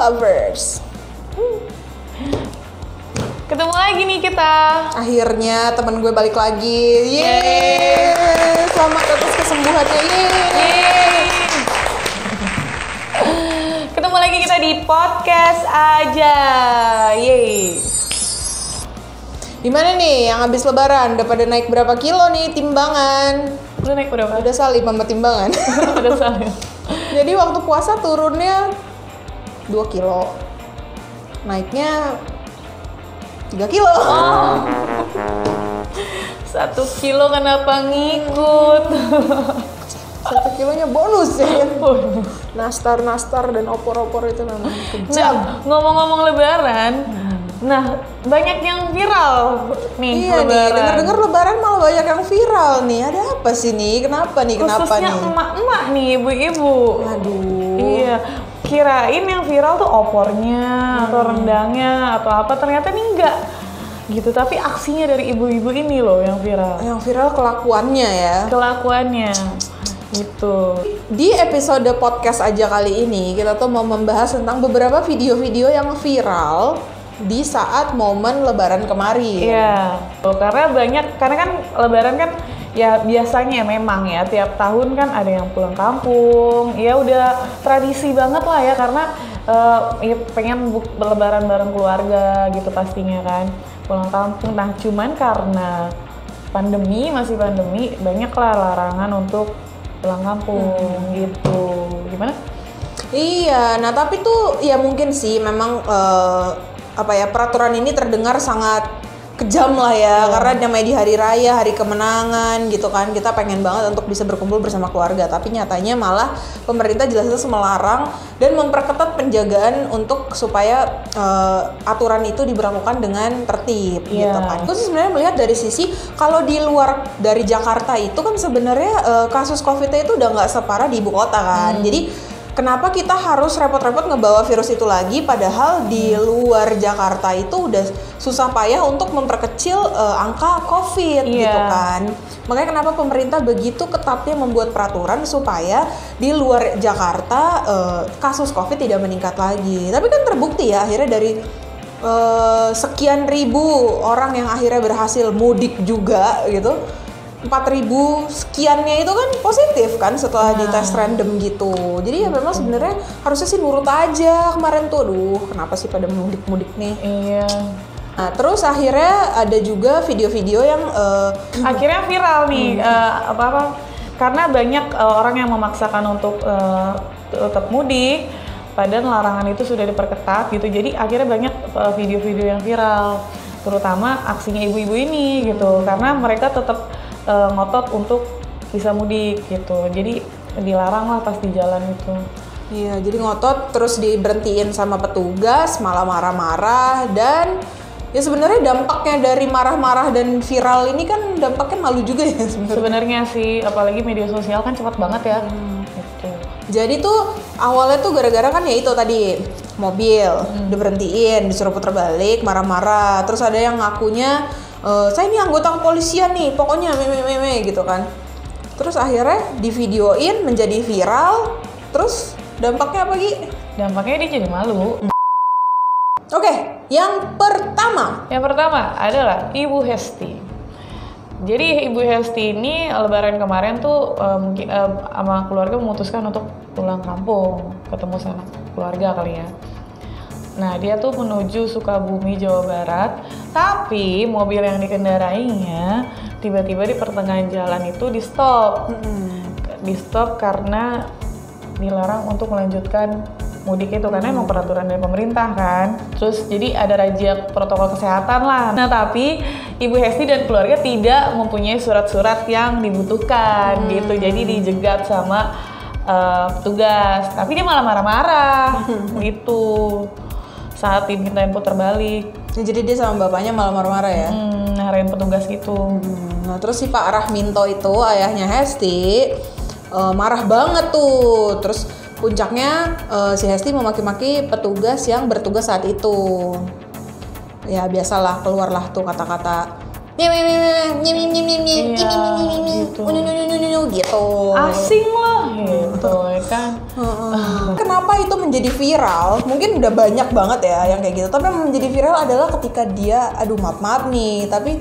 lovers. Ketemu lagi nih kita. Akhirnya temen gue balik lagi. Yeay. Selamat atas kesembuhannya. Yeay. Ketemu lagi kita di podcast aja. Yeay. Gimana nih yang habis lebaran? Udah pada naik berapa kilo nih timbangan? Lu naik berapa? Udah salib sama timbangan. Udah salib. Jadi waktu puasa turunnya 2 kilo. Naiknya 3 kilo. Oh. 1 kilo kenapa ngikut? 1 kilonya bonus ya. Nastar dan opor-opor itu memang kejam. Nah, ngomong-ngomong lebaran, nah banyak yang viral nih. Iya lebaran. nih, dengar-dengar lebaran malah banyak yang viral nih. Ada apa sih nih? Kenapa nih? Khususnya emak-emak nih, ibu-ibu. Aduh. Iya. Kirain yang viral tuh opornya atau rendangnya atau apa, ternyata nih enggak gitu, tapi aksinya dari ibu-ibu ini loh yang viral. Yang viral kelakuannya ya. Kelakuannya gitu. Di episode podcast aja kali ini kita tuh mau membahas tentang beberapa video-video yang viral di saat momen lebaran kemarin. Iya. Karena kan lebaran kan ya biasanya memang ya tiap tahun kan ada yang pulang kampung. Ya udah tradisi banget lah ya, karena ya pengen lebaran bareng keluarga gitu pastinya kan, pulang kampung. Nah cuman karena masih pandemi, banyak lah larangan untuk pulang kampung gitu. Gimana? Iya, nah tapi tuh ya mungkin sih memang peraturan ini terdengar sangat kejam lah ya, karena namanya di hari raya, hari kemenangan gitu kan, kita pengen banget untuk bisa berkumpul bersama keluarga, tapi nyatanya malah pemerintah jelas-jelas melarang dan memperketat penjagaan untuk supaya aturan itu diberlakukan dengan tertib gitu kan. Terus sebenarnya melihat dari sisi kalau di luar dari Jakarta itu kan sebenarnya kasus COVID-nya itu udah nggak separah di ibu kota kan, jadi kenapa kita harus repot-repot ngebawa virus itu lagi, padahal di luar Jakarta itu udah susah payah untuk memperkecil angka COVID gitu kan. Makanya kenapa pemerintah begitu ketatnya membuat peraturan supaya di luar Jakarta kasus COVID tidak meningkat lagi. Tapi kan terbukti ya akhirnya dari sekian ribu orang yang akhirnya berhasil mudik juga gitu, 4.000 sekiannya itu kan positif kan setelah dites random gitu. Jadi ya memang sebenarnya harusnya sih nurut aja kemarin tuh. Aduh, kenapa sih pada mudik-mudik nih? Iya. Nah, terus akhirnya ada juga video-video yang akhirnya viral nih, karena banyak orang yang memaksakan untuk tetap mudik, padahal larangan itu sudah diperketat gitu. Jadi akhirnya banyak video-video yang viral, terutama aksinya ibu-ibu ini gitu, karena mereka tetap ngotot untuk bisa mudik gitu, jadi dilarang lah pas di jalan itu. Iya, jadi ngotot terus diberhentiin sama petugas, malah marah-marah. Dan ya sebenarnya dampaknya dari marah-marah dan viral ini kan dampaknya malu juga ya sebenarnya sih, apalagi media sosial kan cepat banget ya. Gitu. Jadi tuh awalnya tuh gara-gara kan ya itu tadi mobil diberhentiin, disuruh putar balik, marah-marah. Terus ada yang ngakunya saya ini anggota kepolisian nih, pokoknya meme gitu kan. Terus akhirnya divideoin menjadi viral. Terus dampaknya apa Gi? Dampaknya dia jadi malu. Oke, yang pertama adalah Ibu Hesti. Jadi Ibu Hesti ini lebaran kemarin tuh mungkin sama keluarga memutuskan untuk pulang kampung, ketemu sama keluarga kali ya. Nah, dia tuh menuju Sukabumi, Jawa Barat, tapi mobil yang dikendarainya tiba-tiba di pertengahan jalan itu di stop. Di stop karena dilarang untuk melanjutkan mudik itu, karena emang peraturan dari pemerintah kan. Terus jadi ada razia protokol kesehatan lah. Nah, tapi Ibu Hesti dan keluarga tidak mempunyai surat-surat yang dibutuhkan gitu. Jadi dijegat sama petugas. Tapi dia malah marah-marah gitu saat dimintain putar balik. Jadi dia sama bapaknya malah marah-marah ya? Ngarahin petugas gitu. Nah terus si Pak Rahminto itu, ayahnya Hesti, marah banget tuh. Terus puncaknya si Hesti memaki-maki petugas yang bertugas saat itu. Ya biasalah, keluarlah tuh kata-kata gitu. Asing lah gitu ya kan. Kenapa itu menjadi viral? Mungkin udah banyak banget ya yang kayak gitu. Tapi yang menjadi viral adalah ketika dia, aduh maaf nih, tapi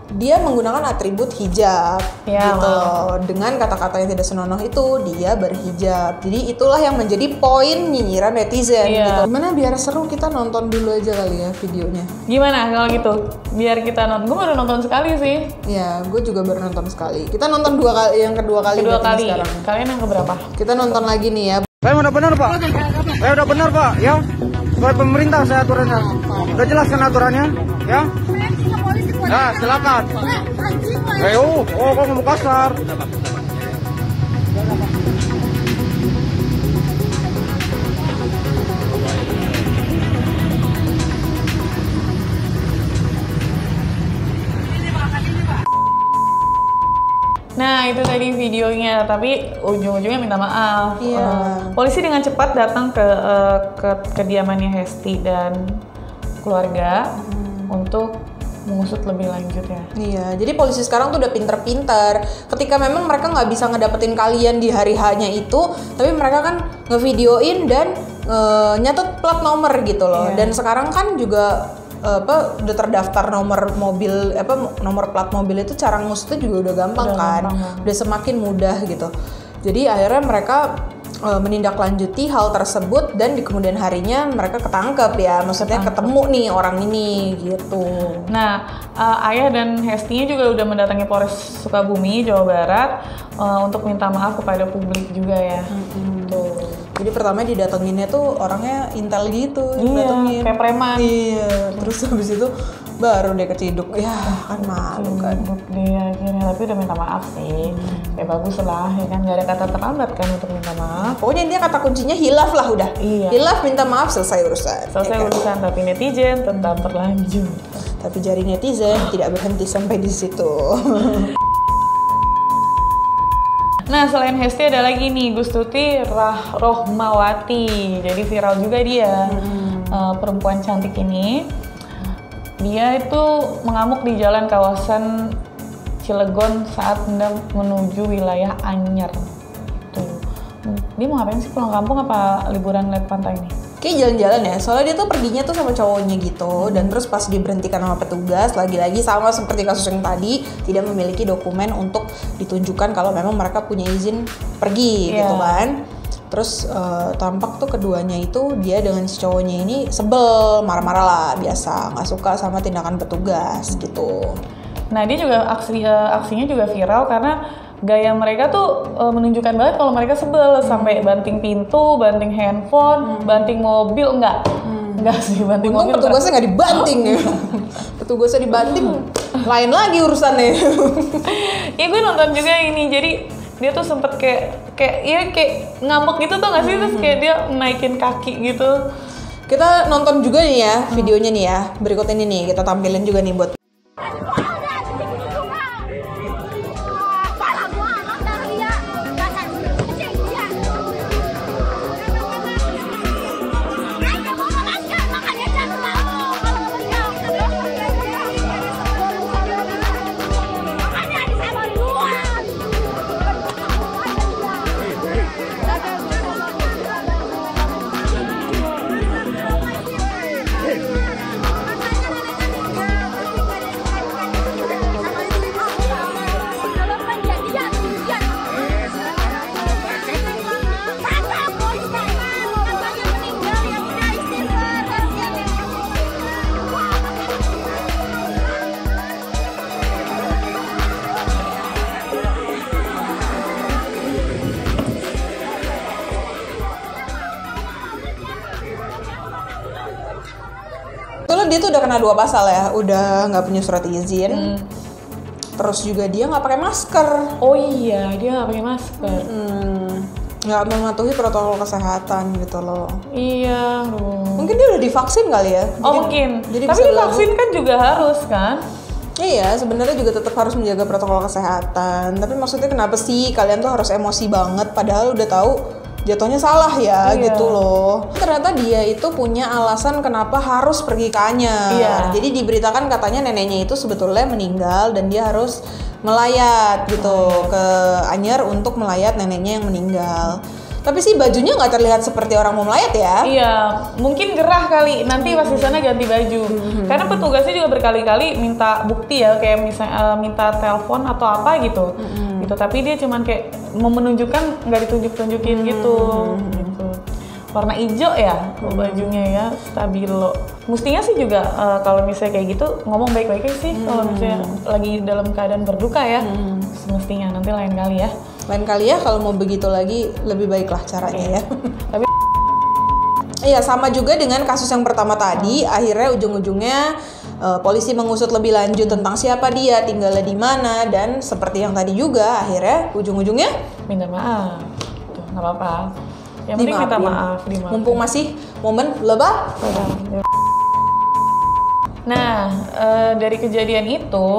dia menggunakan atribut hijab Ya, gitu loh. Dengan kata-kata yang tidak senonoh itu dia berhijab. Jadi itulah yang menjadi poin nyinyiran netizen gitu. Gimana biar seru, kita nonton dulu aja kali ya videonya. Gimana kalau gitu? Biar kita nonton. Gue baru nonton sekali sih. Ya, gue juga baru nonton sekali. Kita nonton dua kali, yang kedua kali. Kedua berarti kali. sekarang. Kalian yang keberapa? Kita nonton lagi nih ya. Saya udah benar Pak. Saya udah benar Pak. Ya. Sesuai pemerintah saya aturannya. Udah jelaskan aturannya. Ya. Ya silakan. Ayo, kok mau kasar? Nah itu tadi videonya, tapi ujung-ujungnya minta maaf. Iya. Polisi dengan cepat datang ke kediamannya Hesti dan keluarga untuk mengusut lebih lanjut ya. Iya, jadi polisi sekarang tuh udah pinter-pinter. Ketika memang mereka nggak bisa ngedapetin kalian di hari H-nya itu, tapi mereka kan ngevideoin dan nyatet plat nomor gitu loh. Iya. Dan sekarang kan juga udah terdaftar nomor mobil, nomor plat mobil itu cara ngusutnya juga udah gampang kan, udah semakin mudah gitu. Jadi akhirnya mereka menindaklanjuti hal tersebut dan di kemudian harinya mereka ketangkep ya, maksudnya ketemu nih orang ini gitu. Nah, Ayah dan Hestinya juga udah mendatangi Polres Sukabumi, Jawa Barat untuk minta maaf kepada publik juga ya. Tuh. Jadi pertama didatenginnya tuh orangnya intel gitu, Iya, didatengin. kayak preman. Iya, terus habis itu baru deh keciduk. Ya kan malu kan. Dia akhirnya, tapi udah minta maaf sih. Ya bagus lah, ya kan nggak ada kata terlambat kan untuk minta maaf. Pokoknya dia kata kuncinya hilaf lah udah. Iya. Hilaf, minta maaf, selesai urusan. Selesai ya kan? urusan, tapi netizen tetap berlanjut. Tapi jari netizen tidak berhenti sampai di situ. Nah, selain Hesti ada lagi nih, Gustuti Rohmawati. Jadi viral juga dia. Perempuan cantik ini. Dia itu mengamuk di jalan kawasan Cilegon saat hendak menuju wilayah Anyer. Tuh. Dia mau ngapain sih, pulang kampung apa liburan lihat pantai nih? Kayak jalan-jalan ya, soalnya dia tuh perginya tuh sama cowoknya gitu. Dan terus pas diberhentikan sama petugas, lagi-lagi sama seperti kasus yang tadi, tidak memiliki dokumen untuk ditunjukkan kalau memang mereka punya izin pergi gitu kan. Terus tampak tuh keduanya itu, dia dengan si cowoknya ini sebel, marah-marah lah, biasa nggak suka sama tindakan petugas gitu. Nah, dia juga aksinya juga viral karena gaya mereka tuh menunjukkan banget kalau mereka sebel, sampai banting pintu, banting handphone, banting mobil. Enggak sih, banting Untung mobil. petugasnya nggak dibanting ya. Petugasnya dibanting, lain lagi urusannya. Ya gue nonton juga ini, jadi dia tuh sempet kayak ngambek gitu tuh nggak sih, terus kayak dia naikin kaki gitu. Kita nonton juga nih ya videonya nih ya. Berikut ini nih kita tampilin juga nih buat dia tuh udah kena 2 pasal ya, udah nggak punya surat izin, terus juga dia nggak pakai masker. Oh iya, dia nggak pakai masker. Nggak mematuhi protokol kesehatan gitu loh. Iya, Mungkin dia udah divaksin kali ya. mungkin. Jadi Tapi bisa divaksin kan juga harus kan? Iya, sebenarnya juga tetap harus menjaga protokol kesehatan. Tapi maksudnya kenapa sih kalian tuh harus emosi banget padahal udah tahu jatuhnya salah ya gitu loh. Ternyata dia itu punya alasan kenapa harus pergi ke Anyer. Iya. Jadi diberitakan katanya neneknya itu sebetulnya meninggal dan dia harus melayat gitu ke Anyer untuk melayat neneknya yang meninggal. Tapi sih bajunya nggak terlihat seperti orang mau melayat ya. Iya, mungkin gerah kali. Nanti pas di sana ganti baju. Karena petugasnya juga berkali-kali minta bukti ya, kayak misalnya minta telepon atau apa gitu. Gitu. Tapi dia cuman kayak mau menunjukkan, nggak ditunjuk-tunjukin gitu. Gitu. Warna hijau ya bajunya ya, stabilo. Mestinya sih juga kalau misalnya kayak gitu ngomong baik-baik sih kalau misalnya lagi dalam keadaan berduka ya. Semestinya nanti lain kali ya. Lain kali ya kalau mau begitu lagi lebih baiklah caranya ya. Tapi Iya, sama juga dengan kasus yang pertama tadi, akhirnya ujung-ujungnya polisi mengusut lebih lanjut tentang siapa dia, tinggalnya di mana, dan seperti yang tadi juga akhirnya ujung-ujungnya minta maaf. Tuh, nggak apa-apa. Yang penting minta maaf, dimaafin. mumpung masih momen lebah. Nah, dari kejadian itu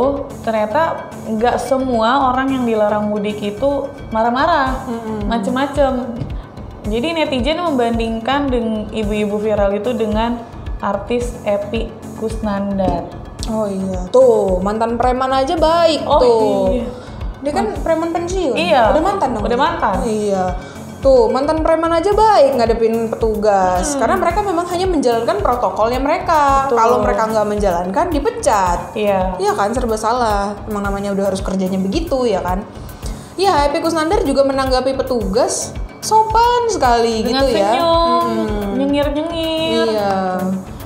ternyata nggak semua orang yang dilarang mudik itu marah-marah, macem-macem. Jadi netizen membandingkan dengan ibu-ibu viral itu dengan artis Epy Kusnandar. Oh iya, tuh mantan preman aja baik tuh. Iya. Dia kan preman pensiun. Iya. Udah mantan dong. Udah mantan. Oh, iya. Tuh, mantan preman aja baik ngadepin petugas. Karena mereka memang hanya menjalankan protokolnya mereka. Betul. Kalau mereka nggak menjalankan, dipecat. Iya. Iya kan, serba salah. Emang namanya udah harus kerjanya begitu, ya kan? Iya, Epy Kusnandar juga menanggapi petugas sopan sekali Dengan gitu ya. senyum, nyengir-nyengir. Iya.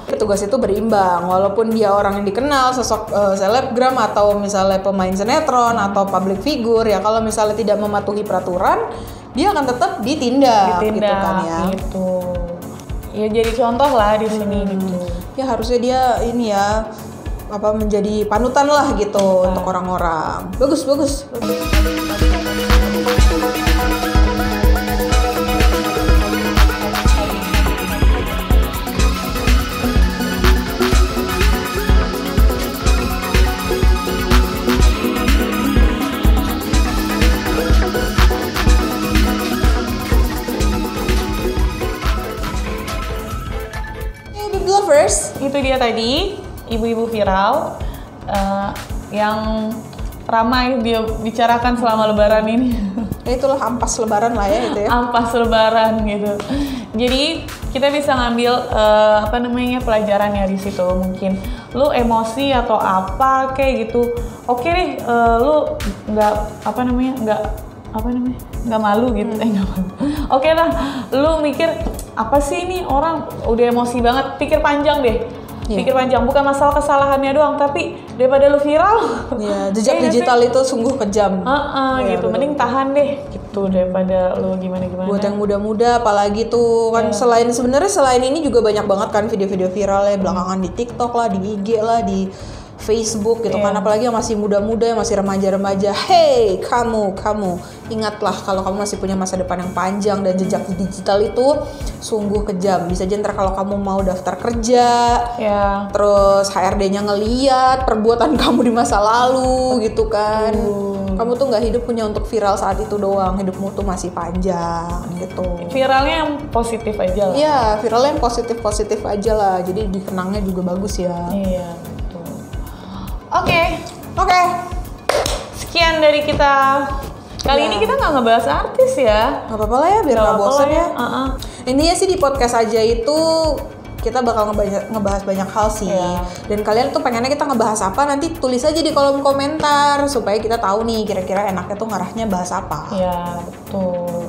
Petugas itu berimbang, walaupun dia orang yang dikenal, sosok selebgram atau misalnya pemain sinetron atau public figure ya, kalau misalnya tidak mematuhi peraturan, dia akan tetap ditindak gitu kan ya. Gitu. Ya jadi contoh lah di sini gitu. Ya harusnya dia ini ya menjadi panutan lah gitu untuk orang-orang. Bagus. Lovers, Itu dia tadi ibu-ibu viral yang ramai dia bicarakan selama lebaran ini. ya itulah ampas lebaran lah ya itu ya. Ampas lebaran gitu. Jadi kita bisa ngambil pelajarannya di situ. Mungkin lu emosi atau apa kayak gitu. Oke deh, lu nggak malu gitu, nggak malu. Oke lah, lu mikir apa sih ini orang udah emosi banget, pikir panjang deh. Pikir panjang, bukan masalah kesalahannya doang, tapi daripada lu viral. Iya, jejak digital itu sungguh kejam. Gitu, mending tahan deh, gitu daripada lu gimana. Buat yang muda-muda, apalagi tuh kan selain ini juga banyak banget kan video-video viral ya belakangan di TikTok lah, di IG lah, di Facebook gitu kan, apalagi yang masih muda-muda, yang masih remaja-remaja. Hey, kamu ingatlah kalau kamu masih punya masa depan yang panjang dan jejak digital itu sungguh kejam. Bisa aja ntar kalau kamu mau daftar kerja, terus HRD-nya ngeliat perbuatan kamu di masa lalu gitu kan. Kamu tuh nggak hidup punya untuk viral saat itu doang, hidupmu tuh masih panjang gitu. Viralnya yang positif aja lah. Iya, viralnya yang positif aja lah. Jadi dikenangnya juga bagus ya. Iya. Oke. Sekian dari kita. Kali ini kita nggak ngebahas artis ya. Nggak apa-apa lah ya, biar nggak bosan ya. Intinya sih di podcast aja itu kita bakal ngebahas banyak hal sih. Dan kalian tuh pengennya kita ngebahas apa, nanti tulis aja di kolom komentar supaya kita tahu nih kira-kira enaknya tuh ngarahnya bahas apa. Iya, betul.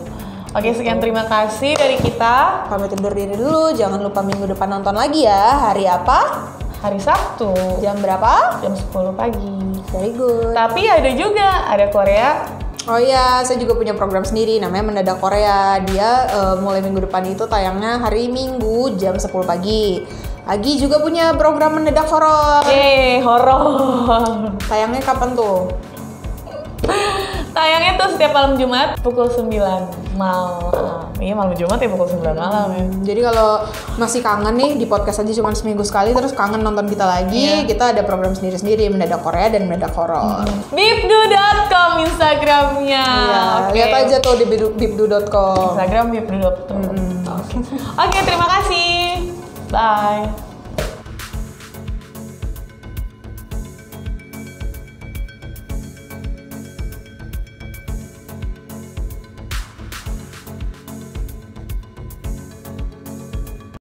Oke, sekian terima kasih dari kita. Pamit undur diri dulu. Jangan lupa minggu depan nonton lagi ya. Hari apa? Hari Sabtu. Jam berapa? Jam 10 pagi. Very good. Tapi ada Korea. Oh iya, saya juga punya program sendiri namanya Mendadak Korea. Dia mulai minggu depan itu tayangnya hari Minggu jam 10 pagi. Agi juga punya program Mendadak Horor. Horor. Tayangnya kapan tuh? Tayangnya tuh setiap malam Jumat pukul 9 malam. Iya, malam Jumat ya pukul 9 malam ya. Jadi kalau masih kangen nih di podcast aja cuma seminggu sekali terus kangen nonton kita lagi, kita ada program sendiri-sendiri Mendadak Korea dan Mendadak Horor. Bibdu.com Instagramnya. Lihat aja tuh di bibdu.com. Instagram bibdu.com. Oke, terima kasih. Bye.